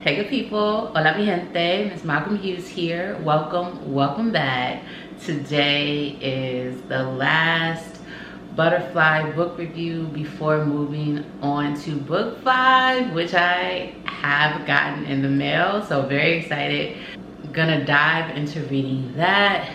Hey good people, hola mi gente, MsMalcolmHughes here. Welcome back. Today is the last butterfly book review before moving on to book 5, which I have gotten in the mail, so very excited. Gonna dive into reading that,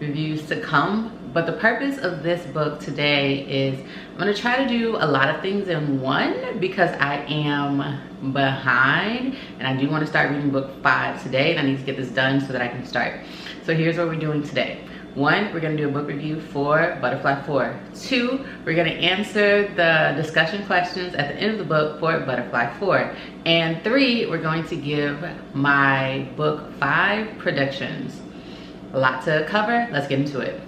reviews to come. But the purpose of this book today is I'm gonna try to do a lot of things in one because I am behind and I do want to start reading book 5 today, and I need to get this done so that I can start. So here's what we're doing today. 1, we're gonna do a book review for Butterfly 4. 2, we're gonna answer the discussion questions at the end of the book for Butterfly 4. And 3, we're going to give my book 5 predictions. A lot to cover, let's get into it.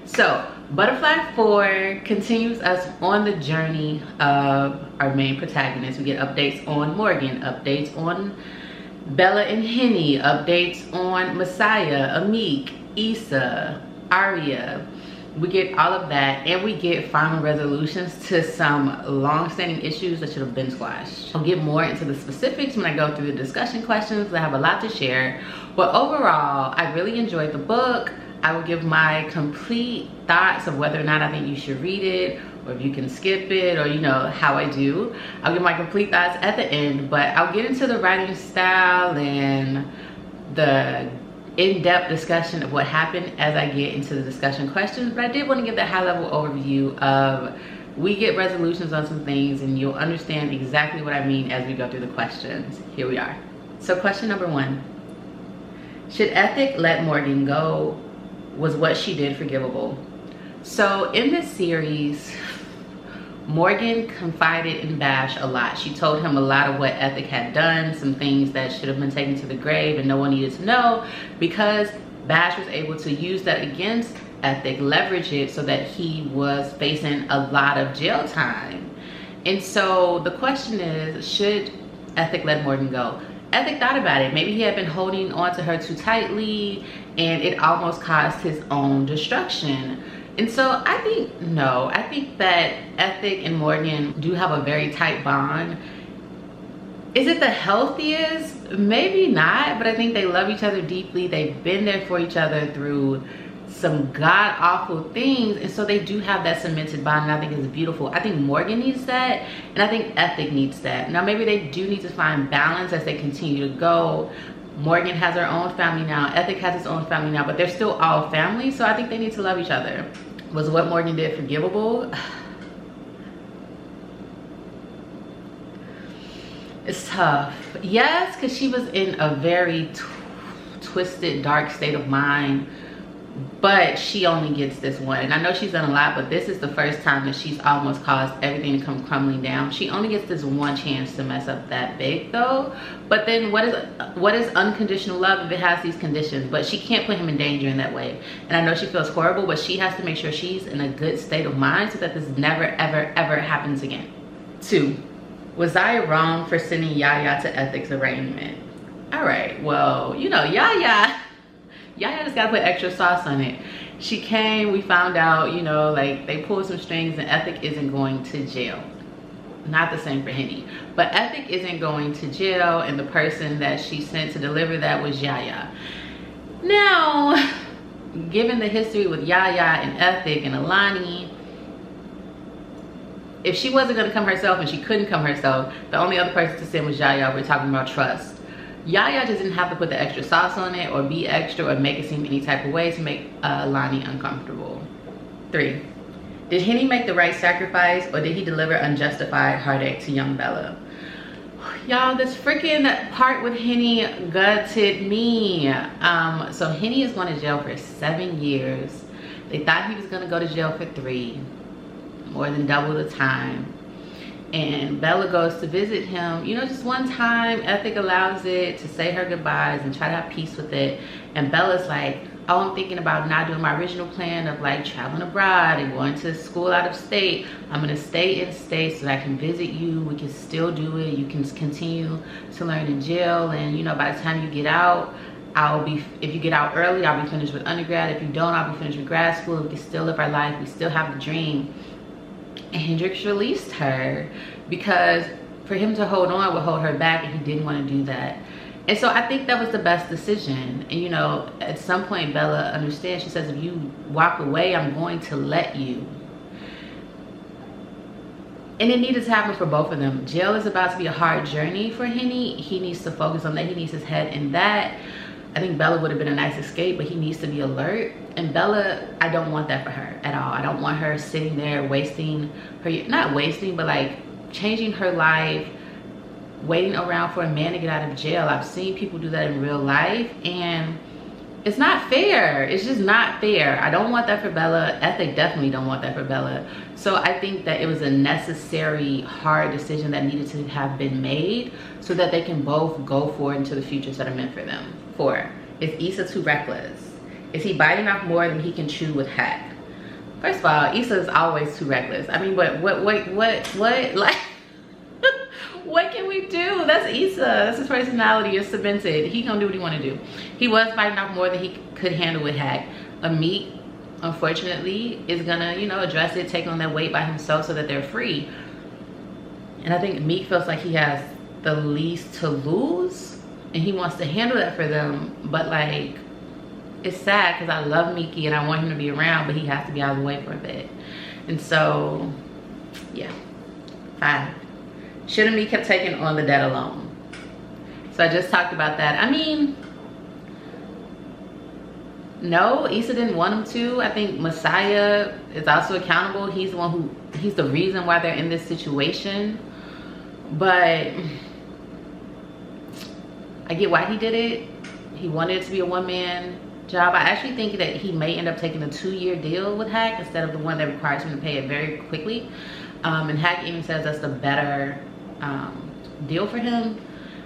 So Butterfly 4 continues us on the journey of our main protagonist. We get updates on Morgan, updates on Bella and Henny, updates on Messiah, Amik, Issa, Arya. We get all of that, and we get final resolutions to some long-standing issues that should have been squashed. I'll get more into the specifics when I go through the discussion questions. I have a lot to share, but overall, I really enjoyed the book. I will give my complete thoughts of whether or not I think you should read it, or if you can skip it, or you know how I do. I'll give my complete thoughts at the end, but I'll get into the writing style and the in-depth discussion of what happened as I get into the discussion questions. But I did want to give that high-level overview of we get resolutions on some things, and you'll understand exactly what I mean as we go through the questions. Here we are. So question number 1. Should Ethic let Morgan go? Was what she did forgivable? So in this series, Morgan confided in Bash a lot. She told him a lot of what Ethic had done, some things that should have been taken to the grave and no one needed to know, because Bash was able to use that against Ethic, leverage it so that he was facing a lot of jail time. And so the question is, should Ethic let Morgan go? Ethic thought about it. Maybe he had been holding on to her too tightly and it almost caused his own destruction. And so I think no. I think that Ethic and Morgan do have a very tight bond. Is it the healthiest? Maybe not, but I think they love each other deeply. They've been there for each other through some god-awful things, and so they do have that cemented bond, and I think it's beautiful. I think Morgan needs that, and I think Ethic needs that. Now maybe they do need to find balance as they continue to go. Morgan has her own family now, Ethic has his own family now, but they're still all family, so I think they need to love each other. Was what Morgan did forgivable? It's tough. Yes, because she was in a very twisted, dark state of mind, but she only gets this one. And I know she's done a lot, but this is the first time that she's almost caused everything to come crumbling down. She only gets this one chance to mess up that big though. But then what is unconditional love if it has these conditions? But she can't put him in danger in that way. And I know she feels horrible, but she has to make sure she's in a good state of mind so that this never ever ever happens again. 2, was I wrong for sending Yaya to Ethic's arraignment? All right, well, you know, Yaya just gotta put extra sauce on it. She came, we found out, you know, like they pulled some strings, and Ethic isn't going to jail. Not the same for Henny, but Ethic isn't going to jail, and the person that she sent to deliver that was Yaya. Now, given the history with Yaya and Ethic and Alani, if she wasn't gonna come herself and she couldn't come herself, the only other person to send was Yaya. We're talking about trust. Yaya just didn't have to put the extra sauce on it or be extra or make it seem any type of way to make Lonnie uncomfortable. 3, did Henny make the right sacrifice, or did he deliver unjustified heartache to young Bella? Y'all, this freaking part with Henny gutted me. So Henny is going to jail for 7 years. They thought he was going to go to jail for 3, more than double the time. And Bella goes to visit him, you know, just one time. Ethic allows it to say her goodbyes and try to have peace with it. And Bella's like, oh, I'm thinking about not doing my original plan of like traveling abroad and going to school out of state. I'm gonna stay in state so that I can visit you. We can still do it. You can continue to learn in jail, and you know, by the time you get out, if you get out early, I'll be finished with undergrad. If you don't, I'll be finished with grad school. We can still live our life. We still have the dream. And Hendrix released her because for him to hold on would hold her back, and he didn't want to do that. And so I think that was the best decision. And you know, at some point Bella understands. She says, if you walk away, I'm going to let you. And it needed to happen for both of them. Jail is about to be a hard journey for Henny. He needs to focus on that. He needs his head in that. I think Bella would have been a nice escape, but he needs to be alert. And Bella, I don't want that for her at all. I don't want her sitting there wasting her, not wasting, but like changing her life, waiting around for a man to get out of jail. I've seen people do that in real life, and it's not fair. It's just not fair. I don't want that for Bella. Ethic definitely don't want that for Bella. So I think that it was a necessary, hard decision that needed to have been made so that they can both go forward into the futures that are meant for them. 4, is Issa too reckless? Is he biting off more than he can chew with Hack? First of all, Issa is always too reckless. I mean, but what, like, what can we do? That's Issa. That's his personality. It's cemented. He gonna do what he want to do. He was biting off more than he could handle with Hack. Amik, unfortunately, is gonna, you know, address it, take on that weight by himself so that they're free. And I think Meek feels like he has the least to lose, and he wants to handle that for them. But like, it's sad because I love Miki and I want him to be around, but he has to be out of the way for a bit. And so, yeah. 5. Should have Meek kept taking on the debt alone? So I just talked about that. I mean, no, Issa didn't want him to. I think Messiah is also accountable. He's the one who, he's the reason why they're in this situation. But I get why he did it. He wanted it to be a one-man job. I actually think that he may end up taking a 2-year deal with Hack instead of the one that requires him to pay it very quickly. And Hack even says that's the better deal for him.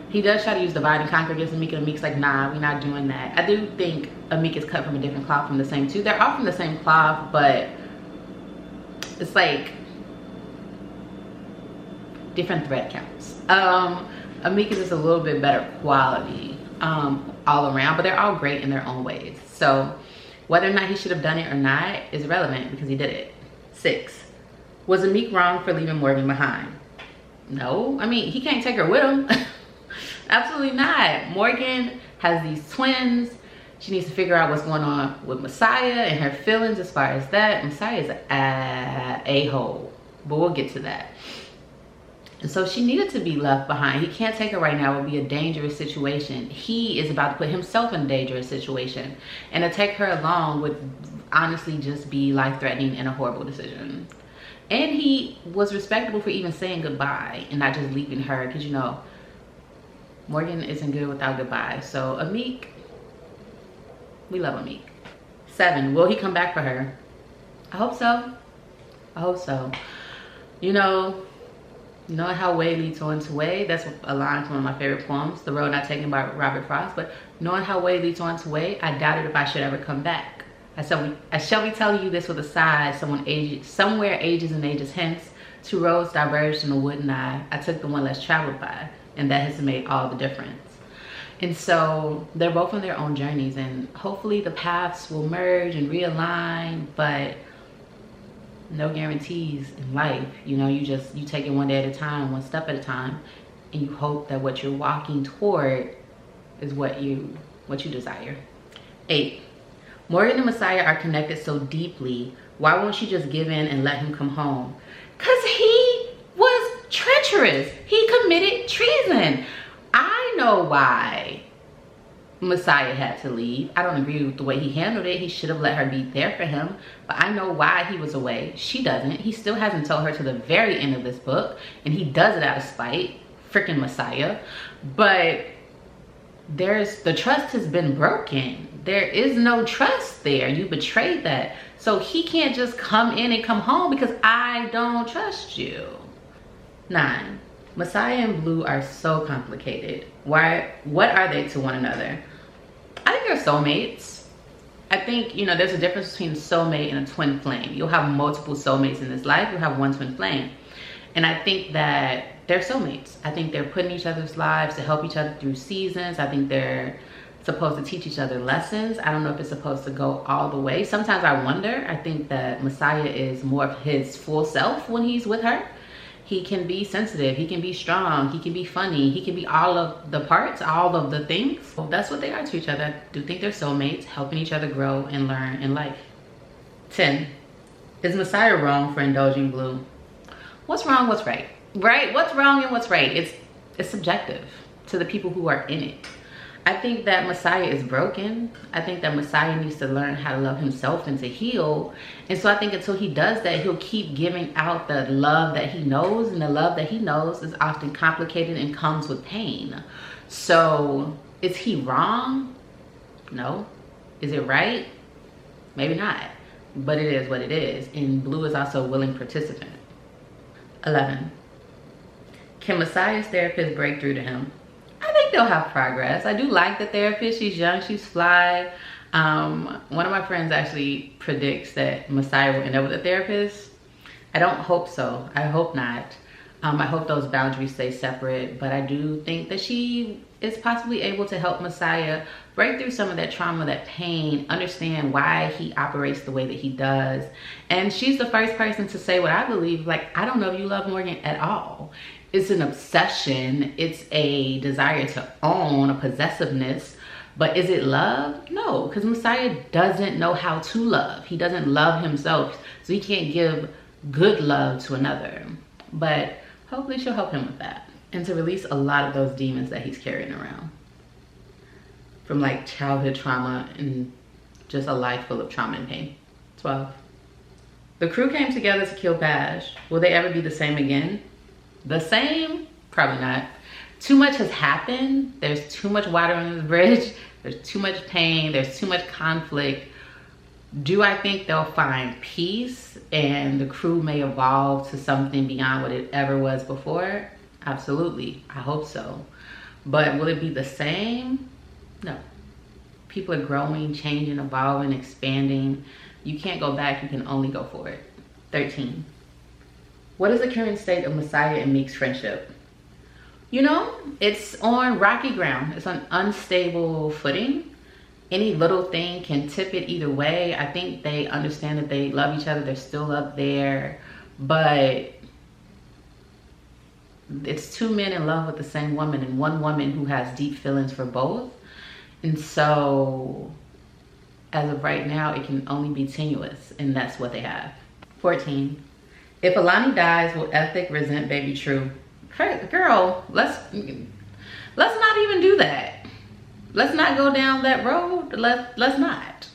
He does try to use divide and conquer against Amik, and Amik's like, nah, we're not doing that. I do think Amik is cut from a different cloth from the same two. They're all from the same cloth, but it's like different thread counts. Amik is just a little bit better quality all around, but they're all great in their own ways. So whether or not he should have done it or not is irrelevant because he did it. 6, was Amik wrong for leaving Morgan behind? No, I mean, he can't take her with him. Absolutely not. Morgan has these twins. She needs to figure out what's going on with Messiah and her feelings as far as that. Messiah is an a-hole, but we'll get to that. And so she needed to be left behind. He can't take her right now. It would be a dangerous situation. He is about to put himself in a dangerous situation. And to take her along would honestly just be life-threatening and a horrible decision. And he was respectable for even saying goodbye and not just leaving her, because, you know, Morgan isn't good without goodbye. So Amik, we love Amik. 7, will he come back for her? I hope so. I hope so. You know how way leads on to way. That's a line from one of my favorite poems, The Road Not Taken by Robert Frost. But knowing how way leads on to way, I doubted if I should ever come back. I shall be telling you this with a sigh, somewhere ages and ages hence, 2 roads diverged in a wooden eye. I took the one less traveled by, and that has made all the difference. And so they're both on their own journeys, and hopefully the paths will merge and realign, but no guarantees in life. You know, you take it one day at a time, one step at a time, and you hope that what you're walking toward is what you desire. 8, Morgan and Messiah are connected so deeply. Why won't she just give in and let him come home? Because he was treacherous. He committed treason. I know why Messiah had to leave. I don't agree with the way he handled it. He should have let her be there for him. But I know why he was away. She doesn't. He still hasn't told her to the very end of this book. And he does it out of spite. Freaking Messiah. But the trust has been broken. There is no trust there. You betrayed that. So he can't just come in and come home because I don't trust you. 9, Messiah and Blue are so complicated. What are they to one another? I think they're soulmates. I think, you know, there's a difference between a soulmate and a twin flame. You'll have multiple soulmates in this life. You'll have one twin flame. And I think that they're soulmates. I think they're put in each other's lives to help each other through seasons. I think they're supposed to teach each other lessons. I don't know if it's supposed to go all the way. Sometimes I wonder. I think that Messiah is more of his full self when he's with her. He can be sensitive, he can be strong, he can be funny, he can be all of the parts, all of the things. Well, that's what they are to each other. I do think they're soulmates, helping each other grow and learn in life. 10. Is Messiah wrong for indulging Blue? What's wrong, what's right? Right? What's wrong and what's right? It's subjective to the people who are in it. I think that Messiah is broken. I think that Messiah needs to learn how to love himself and to heal. And so I think until he does that, he'll keep giving out the love that he knows. And the love that he knows is often complicated and comes with pain. So is he wrong? No. Is it right? Maybe not. But it is what it is. And Blue is also a willing participant. 11. Can Messiah's therapist break through to him? I think they'll have progress. I do like the therapist. She's young, she's fly. One of my friends actually predicts that Messiah will end up with a therapist. I don't hope so. I hope not. I hope those boundaries stay separate, but I do think that she is possibly able to help Messiah break through some of that trauma, that pain, understand why he operates the way that he does. And she's the first person to say what I believe, like, I don't know if you love Morgan at all. It's an obsession. It's a desire to own, a possessiveness. But is it love? No, because Messiah doesn't know how to love. He doesn't love himself, so he can't give good love to another. But hopefully she'll help him with that and to release a lot of those demons that he's carrying around from like childhood trauma and just a life full of trauma and pain. 12. The crew came together to kill Bash. Will they ever be the same again? The same? Probably not. Too much has happened. There's too much water on this bridge. There's too much pain. There's too much conflict. Do I think they'll find peace and the crew may evolve to something beyond what it ever was before? Absolutely. I hope so. But will it be the same? No. People are growing, changing, evolving, expanding. You can't go back. You can only go forward. 13. What is the current state of Messiah and Meek's friendship? You know, it's on rocky ground. It's on unstable footing. Any little thing can tip it either way. I think they understand that they love each other. They're still up there. But it's two men in love with the same woman and one woman who has deep feelings for both. And so, as of right now, it can only be tenuous. And that's what they have. 14. If Alani dies, will Ethic resent Baby True? Girl, let's not even do that. Let's not go down that road. Let's not.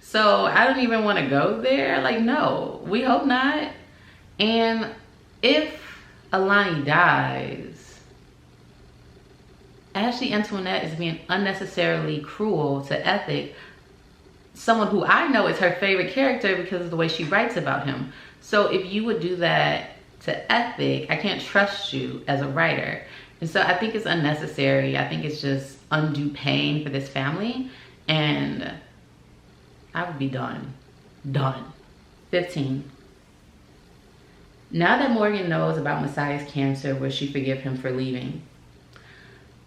So I don't even want to go there. Like, no, we hope not. And if Alani dies, Ashley Antoinette is being unnecessarily cruel to Ethic, someone who I know is her favorite character because of the way she writes about him. So if you would do that to Ethic, I can't trust you as a writer. And so I think it's unnecessary. I think it's just undue pain for this family. And I would be done. Done. 15. Now that Morgan knows about Messiah's cancer, will she forgive him for leaving?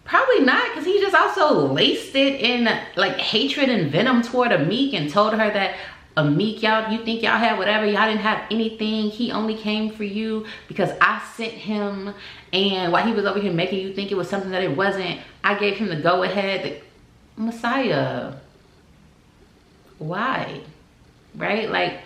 Probably not, because he just also laced it in like hatred and venom toward Meek and told her that Meek, y'all, you think y'all had whatever, y'all didn't have anything. He only came for you because I sent him, and while he was over here making you think it was something that it wasn't, I gave him the go ahead. Messiah, why? Right? Like,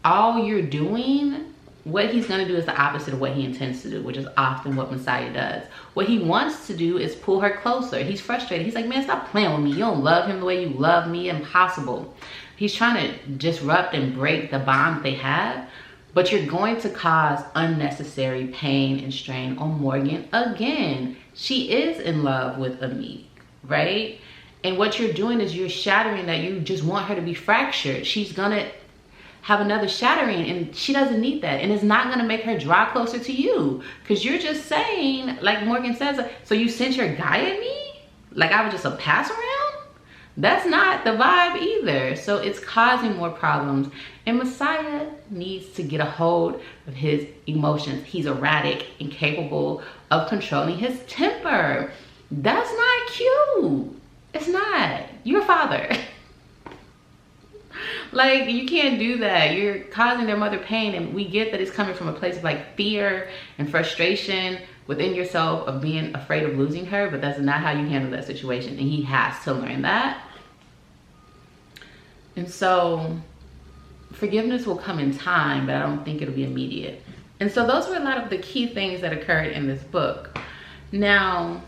all you're doing, what he's going to do is the opposite of what he intends to do, which is often what Messiah does. What he wants to do is pull her closer. He's frustrated. He's like, man, stop playing with me. You don't love him the way you love me. Impossible. He's trying to disrupt and break the bond they have, but you're going to cause unnecessary pain and strain on Morgan again. She is in love with Meek, right? And what you're doing is you're shattering that. You just want her to be fractured. She's gonna have another shattering, and she doesn't need that. And it's not gonna make her draw closer to you, because you're just saying, like Morgan says, so you sent your guy at me? Like I was just a pass around? That's not the vibe either. So it's causing more problems. And Messiah needs to get a hold of his emotions. He's erratic, incapable of controlling his temper. That's not cute. It's not. You're a father. Like, you can't do that. You're causing their mother pain, and we get that it's coming from a place of like fear and frustration within yourself of being afraid of losing her, but that's not how you handle that situation, and he has to learn that. And so forgiveness will come in time, but I don't think it'll be immediate. And so those were a lot of the key things that occurred in this book. Now,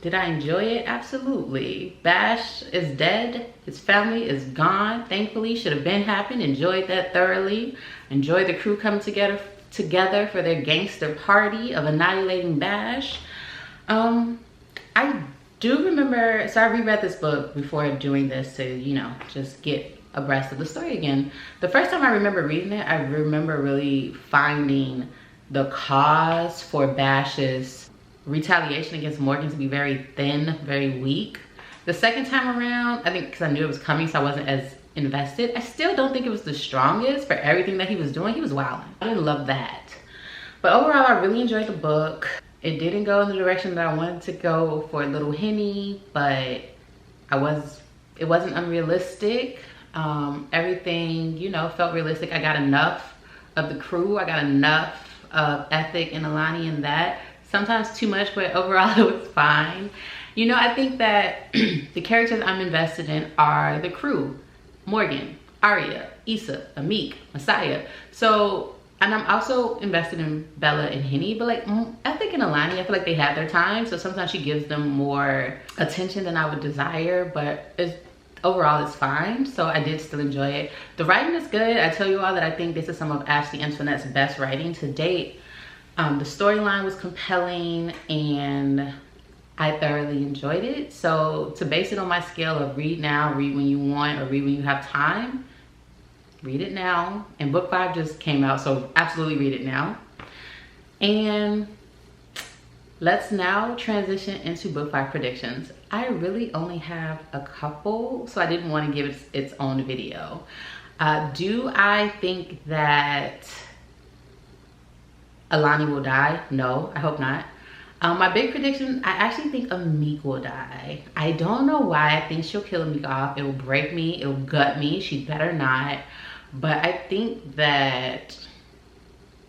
did I enjoy it? Absolutely. Bash is dead. His family is gone. Thankfully, should have been happened. Enjoyed that thoroughly. Enjoyed the crew coming together for their gangster party of annihilating Bash. I do remember, so I reread this book before doing this to, you know, just get abreast of the story again. The first time I remember reading it, I remember really finding the cause for Bash's retaliation against Morgan to be very thin, very weak. The second time around, I think because I knew it was coming, so I wasn't as invested. I still don't think it was the strongest for everything that he was doing. He was wilding. I didn't love that. But overall, I really enjoyed the book. It didn't go in the direction that I wanted to go for Little Henny, but it wasn't unrealistic. Everything, you know, felt realistic. I got enough of the crew. I got enough of Ethic and Alani in that. Sometimes too much, but overall it was fine. You know, I think that the characters I'm invested in are the crew. Morgan, Arya, Issa, Amik, Messiah. So, and I'm also invested in Bella and Henny, but like Ethic and Alani, I feel like they had their time. So sometimes she gives them more attention than I would desire, but overall it's fine. So I did still enjoy it. The writing is good. I tell you all that I think this is some of Ashley Antoinette's best writing to date. The storyline was compelling and I thoroughly enjoyed it. So to base it on my scale of read now, read when you want, or read when you have time, read it now. And book 5 just came out, so absolutely read it now. And let's now transition into book 5 predictions. I really only have a couple, so I didn't want to give it its own video. Do I think that Alani will die? No, I hope not. My big prediction, I actually think Amik will die. I don't know why. I think she'll kill Amik off. It will break me. It will gut me. She better not. But I think that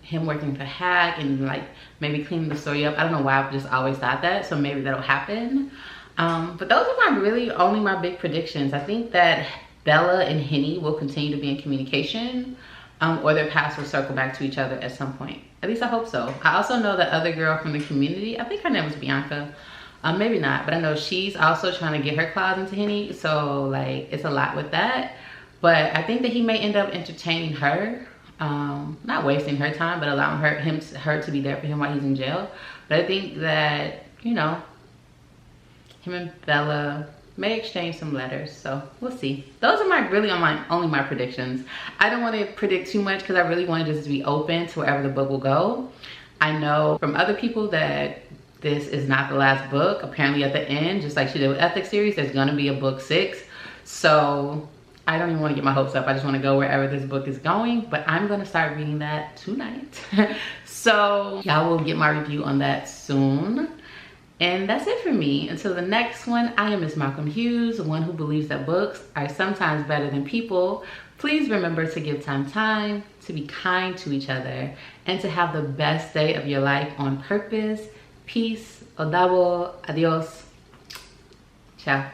him working for Hack and like maybe cleaning the story up, I don't know why I've just always thought that. So maybe that'll happen. But those are only my big predictions. I think that Bella and Henny will continue to be in communication. Or their paths will circle back to each other at some point. At least I hope so. I also know the other girl from the community, I think her name was Bianca. Maybe not, but I know she's also trying to get her claws into Henny. So like, it's a lot with that. But I think that he may end up entertaining her. Not wasting her time, but allowing her to be there for him while he's in jail. But I think that, you know, him and Bella may exchange some letters, so we'll see. Those are only my predictions. I don't want to predict too much because I really wanted this to be open to wherever the book will go. I know from other people that this is not the last book. Apparently at the end, just like she did with Ethics series, there's gonna be a book 6. So I don't even want to get my hopes up. I just want to go wherever this book is going, but I'm gonna start reading that tonight. So y'all will get my review on that soon. And that's it for me. Until the next one, I am MsMalcolmHughes, one who believes that books are sometimes better than people. Please remember to give time, to be kind to each other, and to have the best day of your life on purpose. Peace. Odabo. Adios. Ciao.